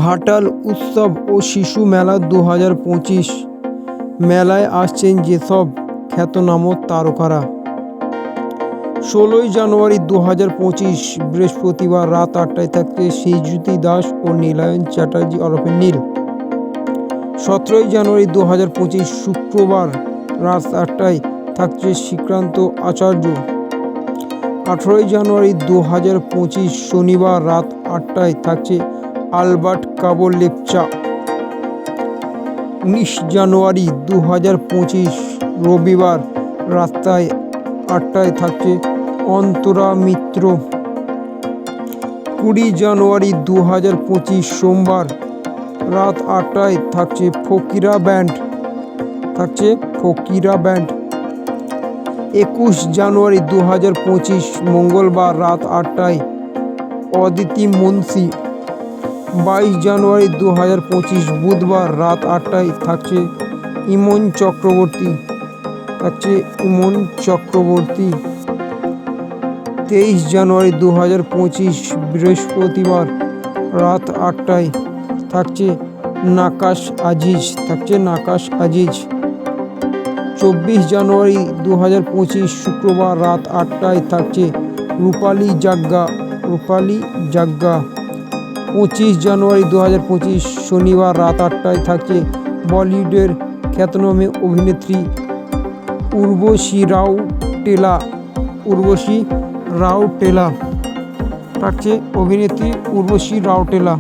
ঘাটাল উৎসব ও শিশু মেলা 2025। মেলায় আসছেন যেসব খ্যাতনামা তারকারা। 16ই জানুয়ারি 2025 বৃহস্পতিবার রাত 8টায় থাকছে শ্রীজ্যোতি দাস ও নীলায়ন চ্যাটার্জি ওরফে নীল। 17ই জানুয়ারি 2025 শুক্রবার রাত 8টায় থাকছে শ্রীকান্ত আচার্য। 18ই জানুয়ারি 2025 শনিবার রাত 8টায় থাকছে আলবার্ট কাবো লেপচা। 19 জানুয়ারি 2025 রবিবার রাত 8টায় থাকছে অন্তরা মিত্র। 20 জানুয়ারি 2025 সোমবার রাত 8টায় থাকছে ফকিরা ব্যান্ড। 21 জানুয়ারি 2025 মঙ্গলবার রাত 8টায় অদিতি মুন্সি। 22 জানুয়ারি 2025 বুধবার রাত 8টায় থাকছে ইমন চক্রবর্তী। 23 জানুয়ারি 2025 বৃহস্পতিবার রাত 8টায় থাকছে নাকাশ আজিজ। 24 জানুয়ারি 2025 শুক্রবার রাত 8টায় থাকছে রূপালী জাগ্গা। 25 জানুয়ারি 2025 শনিবার রাত 8টায় থাকছে বলিউডের খ্যাতনামা অভিনেত্রী উর্বশী রাউটেলা।